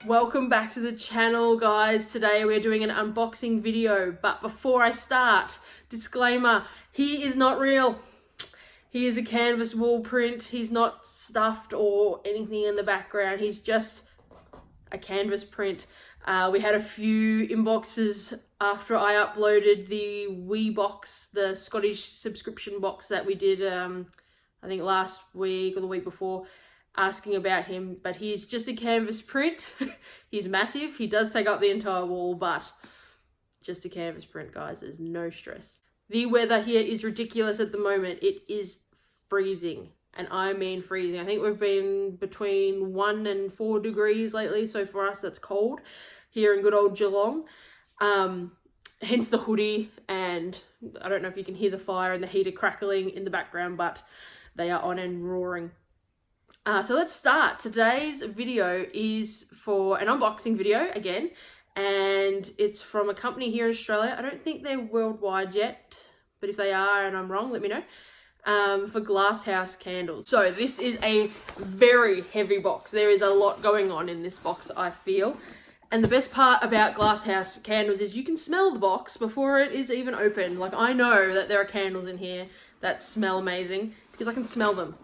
Welcome back to the channel, guys. Today we're doing an unboxing video, but before I start, disclaimer, he is not real. He is a canvas wall print. He's not stuffed or anything in the background. He's just a canvas print. We had a few inboxes after I uploaded the Wii box, the Scottish subscription box that we did, I think last week or the week before, asking about him, but he's just a canvas print. He's massive. He does take up the entire wall, but just a canvas print, guys. There's no stress. The weather here is ridiculous at the moment. It is freezing, and I mean freezing. I think we've been between 1 and 4 degrees lately, so for us that's cold here in good old Geelong. Hence the hoodie, and I don't know if you can hear the fire and the heater crackling in the background, but they are on and roaring. So let's start. Today's video is for an unboxing video again, and it's from a company here in Australia. I don't think they're worldwide yet, but if they are and I'm wrong, let me know. For Glasshouse candles. So this is a very heavy box. There is a lot going on in this box, I feel. And the best part about Glasshouse candles is you can smell the box before it is even open. Like, I know that there are candles in here that smell amazing because I can smell them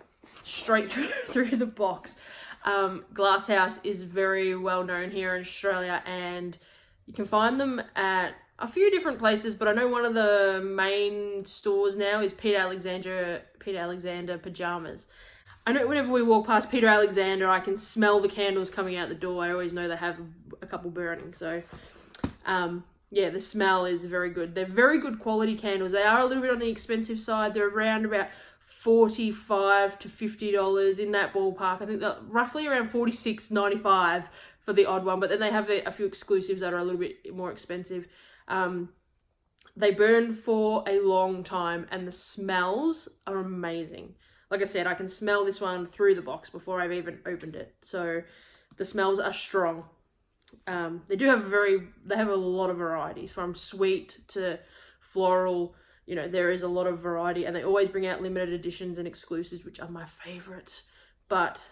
straight through the box. Glasshouse is very well known here in Australia, and you can find them at a few different places, but I know one of the main stores now is Peter Alexander Pajamas. I know whenever we walk past Peter Alexander, I can smell the candles coming out the door. I always know they have a couple burning, so yeah, the smell is very good. They're very good quality candles. They are a little bit on the expensive side. They're around about $45 to $50 in that ballpark. I think that roughly around $46.95 for the odd one, but then they have a few exclusives that are a little bit more expensive. They burn for a long time, and the smells are amazing. Like I said, I can smell this one through the box before I've even opened it. So the smells are strong. They have a lot of varieties, from sweet to floral. You know, there is a lot of variety, and they always bring out limited editions and exclusives, which are my favorite. But,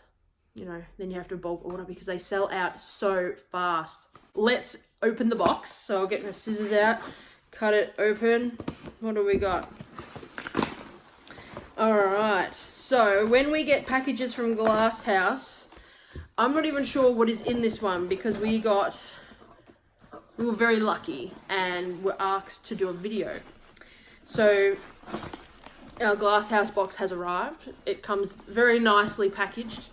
you know, then you have to bulk order because they sell out so fast. Let's open the box. So I'll get my scissors out, cut it open. What do we got? All right. So when we get packages from Glasshouse, I'm not even sure what is in this one because we were very lucky and were asked to do a video. So our Glasshouse box has arrived. It comes very nicely packaged.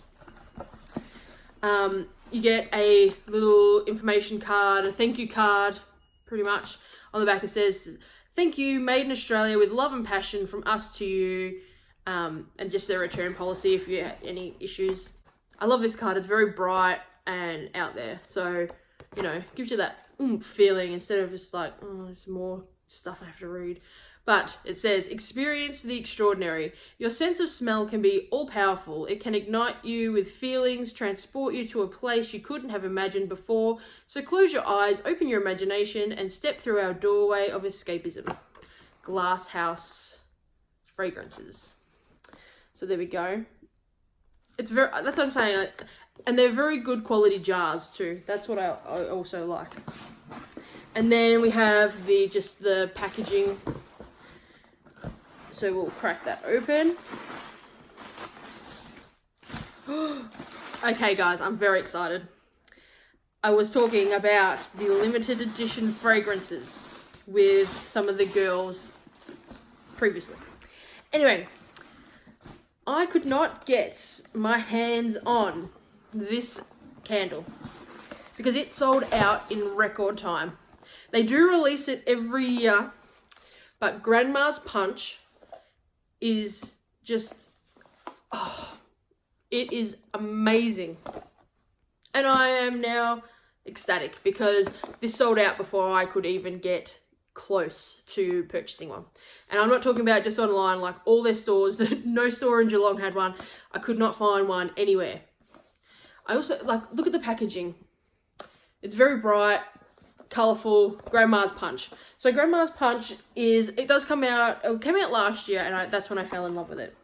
You get a little information card, a thank you card, pretty much. On the back it says, "Thank you, made in Australia with love and passion from us to you," and just their return policy if you have any issues. I love this card. It's very bright and out there. So, you know, gives you that feeling instead of just like, oh, there's more stuff I have to read. But it says, "Experience the extraordinary. Your sense of smell can be all-powerful. It can ignite you with feelings, transport you to a place you couldn't have imagined before. So close your eyes, open your imagination, and step through our doorway of escapism." Glasshouse fragrances. So there we go. That's what I'm saying. And they're very good quality jars too. That's what I also like. And then we have the packaging. So we'll crack that open. Okay, guys, I'm very excited. I was talking about the limited edition fragrances with some of the girls previously. Anyway, I could not get my hands on this candle because it sold out in record time. They do release it every year, but Grandma's Punch is just, it is amazing. And I am now ecstatic because this sold out before I could even get close to purchasing one. And I'm not talking about just online, like all their stores. No store in Geelong had one. I could not find one anywhere. I also, look at the packaging. It's very bright, colourful. Grandma's Punch. So Grandma's Punch it came out last year, and that's when I fell in love with it.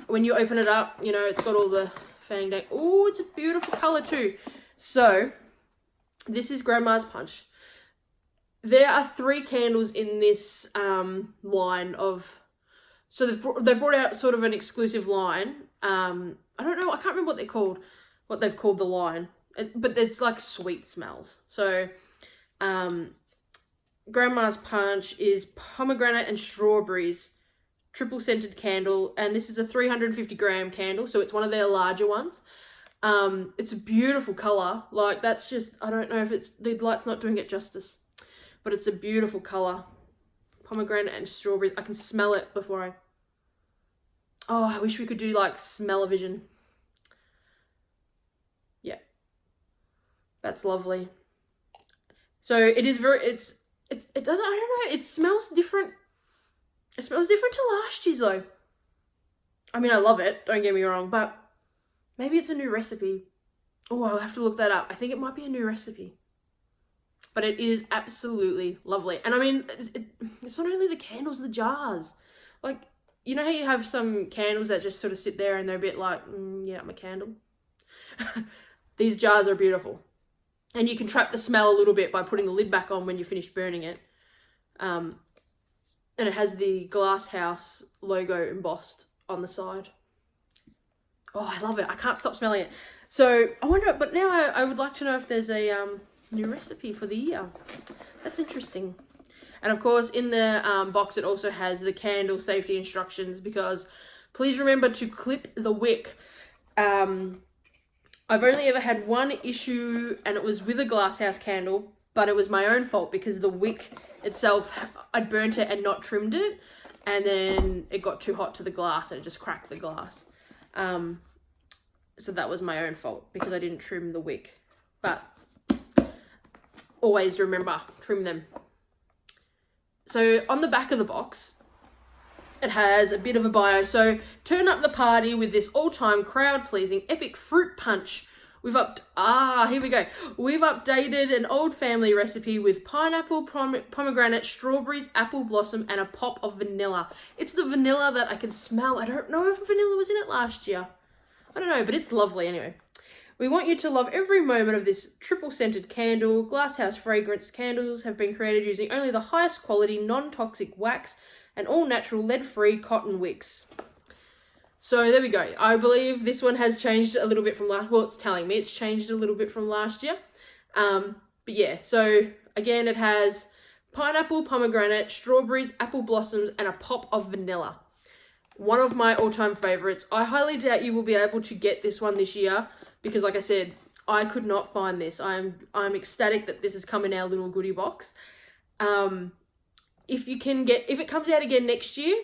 When you open it up, you know, it's got all the fanged out. Oh, it's a beautiful colour too. So this is Grandma's Punch. There are 3 candles in this line of, so they've brought out sort of an exclusive line. I don't know, I can't remember what they've called the line, but it's like sweet smells. So Grandma's Punch is pomegranate and strawberries, triple scented candle, and this is a 350 gram candle, so it's one of their larger ones. It's a beautiful color. Like, that's just, I don't know if the light's not doing it justice, but it's a beautiful color. Pomegranate and strawberries. I can smell it before I wish we could do like smell-o-vision. Yeah, that's lovely. So it is it doesn't, I don't know, it smells different. It smells different to last year's though. I mean, I love it, don't get me wrong, but maybe it's a new recipe. Oh, I'll have to look that up. I think it might be a new recipe. But it is absolutely lovely. And I mean, it's not only the candles, the jars. Like, you know how you have some candles that just sort of sit there and they're a bit like, yeah, I'm a candle. These jars are beautiful. And you can trap the smell a little bit by putting the lid back on when you finish burning it. And it has the Glasshouse logo embossed on the side. Oh, I love it. I can't stop smelling it. So I wonder, but now I would like to know if there's a new recipe for the year. That's interesting. And of course, in the box, it also has the candle safety instructions, because please remember to clip the wick. I've only ever had one issue, and it was with a Glasshouse candle, but it was my own fault because the wick itself, I'd burnt it and not trimmed it, and then it got too hot to the glass and it just cracked the glass. So that was my own fault because I didn't trim the wick. But always remember, trim them. So on the back of the box, it has a bit of a bio. So turn up the party with this all-time crowd-pleasing epic fruit punch. Here we go. We've updated an old family recipe with pineapple, pomegranate, strawberries, apple blossom, and a pop of vanilla. It's the vanilla that I can smell. I don't know if vanilla was in it last year. I don't know, but it's lovely anyway. We want you to love every moment of this triple-scented candle. Glasshouse fragrance candles have been created using only the highest quality non-toxic wax and all-natural lead-free cotton wicks. So there we go. I believe this one has changed a little bit from last. Well, it's telling me it's changed a little bit from last year. But yeah, so again, it has pineapple, pomegranate, strawberries, apple blossoms, and a pop of vanilla. One of my all-time favorites. I highly doubt you will be able to get this one this year because, like I said, I could not find this. I'm ecstatic that this has come in our little goodie box. If it comes out again next year,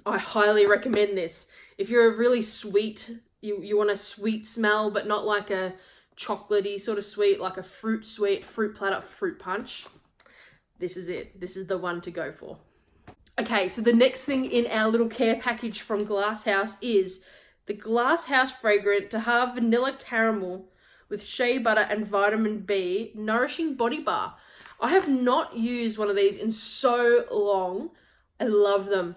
I highly recommend this. If you're a really sweet, you want a sweet smell, but not like a chocolatey sort of sweet, like a fruit platter, fruit punch. This is it. This is the one to go for. Okay, so the next thing in our little care package from Glasshouse is the Glasshouse Fragrant Tahar Vanilla Caramel with shea butter and vitamin B Nourishing Body Bar. I have not used one of these in so long. I love them.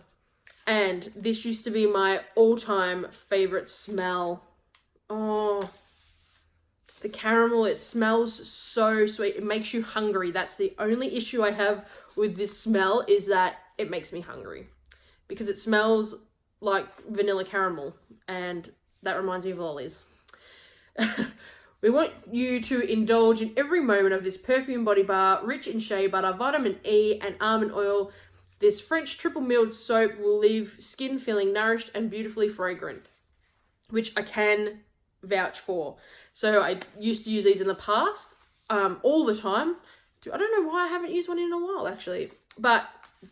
And this used to be my all-time favorite smell. Oh, the caramel, it smells so sweet. It makes you hungry. That's the only issue I have with this smell, is that it makes me hungry because it smells like vanilla caramel, and that reminds me of lollies. We want you to indulge in every moment of this perfume body bar, rich in shea butter, vitamin E, and almond oil. This French triple milled soap will leave skin feeling nourished and beautifully fragrant, which I can vouch for. So I used to use these in the past, all the time. I don't know why I haven't used one in a while, actually, but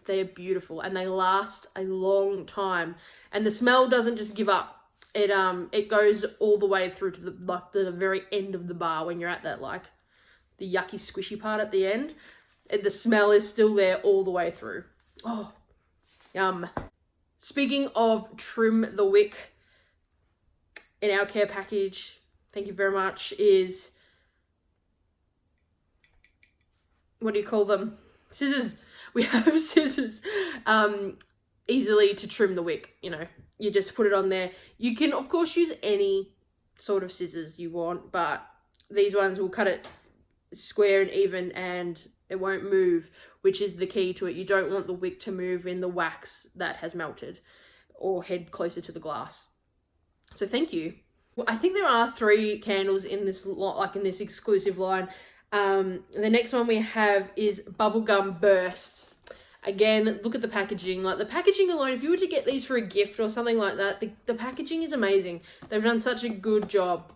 they're beautiful and they last a long time. And the smell doesn't just give up. It goes all the way through to the very end of the bar when you're at that, like, the yucky squishy part at the end. The smell is still there all the way through. Oh, yum. Speaking of trim the wick, in our care package, thank you very much, is, what do you call them? Scissors. We have scissors, easily to trim the wick, you know. You just put it on there. You can, of course, use any sort of scissors you want, but these ones will cut it square and even and it won't move, which is the key to it. You don't want the wick to move in the wax that has melted or head closer to the glass. So thank you. Well, I think there are 3 candles in this lot, like in this exclusive line. The next one we have is Bubblegum Burst. Again, look at the packaging. Like the packaging alone, if you were to get these for a gift or something like that, the packaging is amazing. They've done such a good job.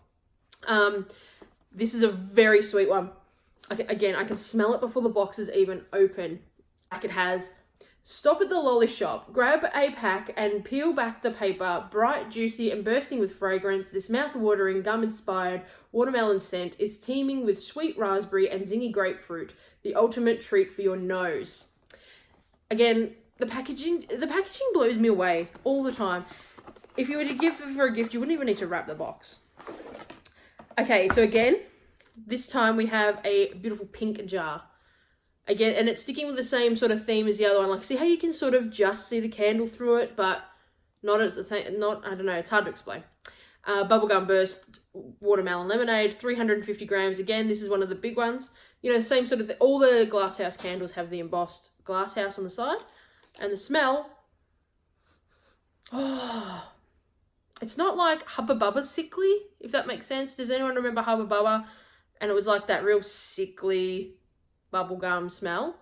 This is a very sweet one. Again, I can smell it before the box is even open. Like it has, stop at the lolly shop, grab a pack and peel back the paper. Bright, juicy and bursting with fragrance, this mouth-watering, gum-inspired watermelon scent is teeming with sweet raspberry and zingy grapefruit. The ultimate treat for your nose. Again, the packaging blows me away all the time. If you were to give them for a gift, you wouldn't even need to wrap the box. Okay, so again, this time we have a beautiful pink jar. Again, and it's sticking with the same sort of theme as the other one. Like, see how you can sort of just see the candle through it, but not as the thing, not, I don't know, it's hard to explain. Bubblegum Burst Watermelon Lemonade, 350 grams. Again, this is one of the big ones. You know, same sort of, all the Glasshouse candles have the embossed Glasshouse on the side. And the smell, oh, it's not like Hubba Bubba sickly, if that makes sense. Does anyone remember Hubba Bubba? And it was like that real sickly bubblegum smell.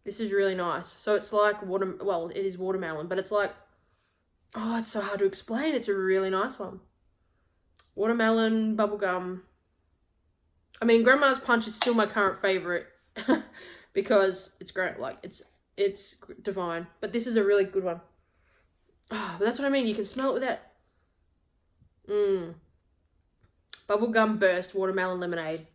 This is really nice. So it's like well, it is watermelon, but it's like, oh, it's so hard to explain. It's a really nice one. Watermelon, bubblegum. I mean, Grandma's Punch is still my current favorite because it's great. Like it's divine, but this is a really good one. Oh, but that's what I mean. You can smell it with that. Bubblegum Burst Watermelon Lemonade.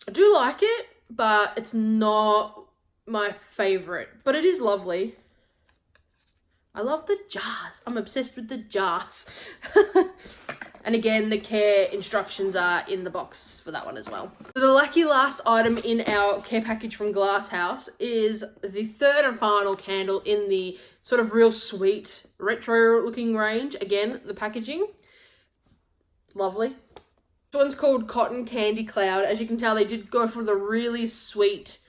I do like it, but it's not my favorite. But it is lovely. I love the jars. I'm obsessed with the jars. And again, the care instructions are in the box for that one as well. So the lucky last item in our care package from Glasshouse is the third and final candle in the sort of real sweet retro looking range. Again, the packaging, lovely. This one's called Cotton Candy Cloud. As you can tell, they did go for the really sweet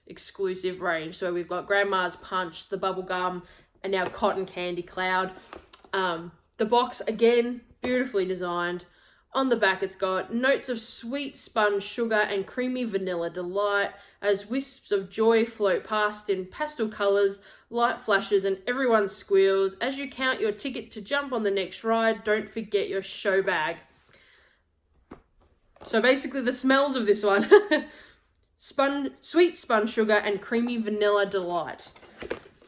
exclusive range. So we've got Grandma's Punch, the Bubblegum, and now Cotton Candy Cloud. The box, again, beautifully designed. On the back, it's got notes of sweet spun sugar and creamy vanilla delight as wisps of joy float past in pastel colours, light flashes, and everyone squeals. As you count your ticket to jump on the next ride, don't forget your show bag. So basically the smells of this one. Sweet spun sugar and creamy vanilla delight.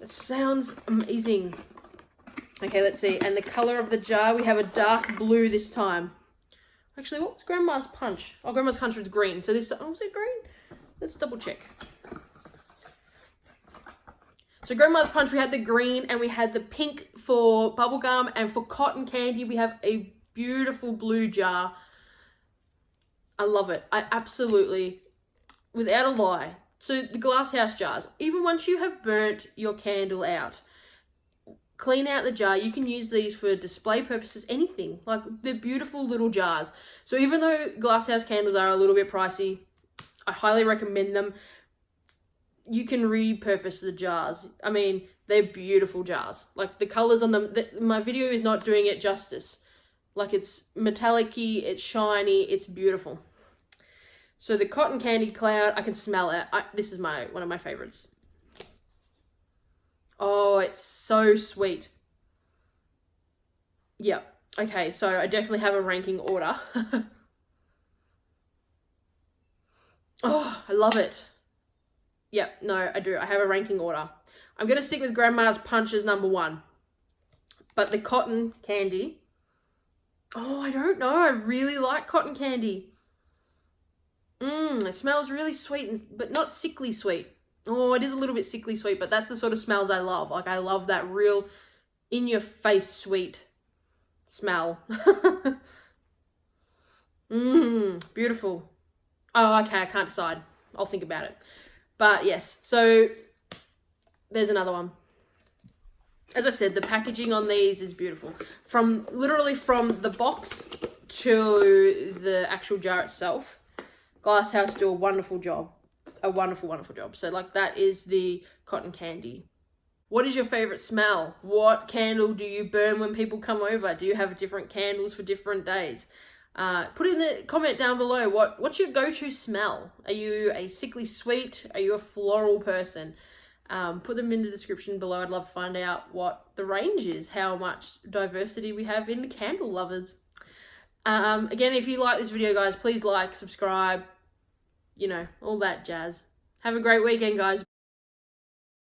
It sounds amazing. Okay, let's see. And the colour of the jar, we have a dark blue this time. Actually, what was Grandma's Punch? Oh, Grandma's Punch was green. So this, oh, was it green? Let's double check. So Grandma's Punch, we had the green and we had the pink for bubblegum, and for cotton candy, we have a beautiful blue jar. I love it. I absolutely, without a lie. So the Glasshouse jars, even once you have burnt your candle out, clean out the jar. You can use these for display purposes, anything. Like, they're beautiful little jars. So even though Glasshouse candles are a little bit pricey, I highly recommend them. You can repurpose the jars. I mean, they're beautiful jars. Like, the colours on them, my video is not doing it justice. Like, it's metallic-y, it's shiny, it's beautiful. So the Cotton Candy Cloud, I can smell it. This is one of my favourites. Oh, it's so sweet. Yep. Okay, so I definitely have a ranking order. Oh, I love it. Yep, no, I do. I have a ranking order. I'm going to stick with Grandma's Punch as number 1. But the cotton candy, oh, I don't know. I really like cotton candy. It smells really sweet, but not sickly sweet. Oh, it is a little bit sickly sweet, but that's the sort of smells I love. Like, I love that real in-your-face sweet smell. Beautiful. Oh, okay, I can't decide. I'll think about it. But yes, so there's another one. As I said, the packaging on these is beautiful. Literally from the box to the actual jar itself, Glasshouse do a wonderful job. A wonderful, wonderful job. So like that is the cotton candy. What is your favorite smell? What candle do you burn when people come over? Do you have different candles for different days? Put in the comment down below, what's your go-to smell? Are you a sickly sweet? Are you a floral person? Put them in the description below. I'd love to find out what the range is, how much diversity we have in the candle lovers. Again, if you like this video, guys, please like, subscribe, you know, all that jazz. Have a great weekend, guys.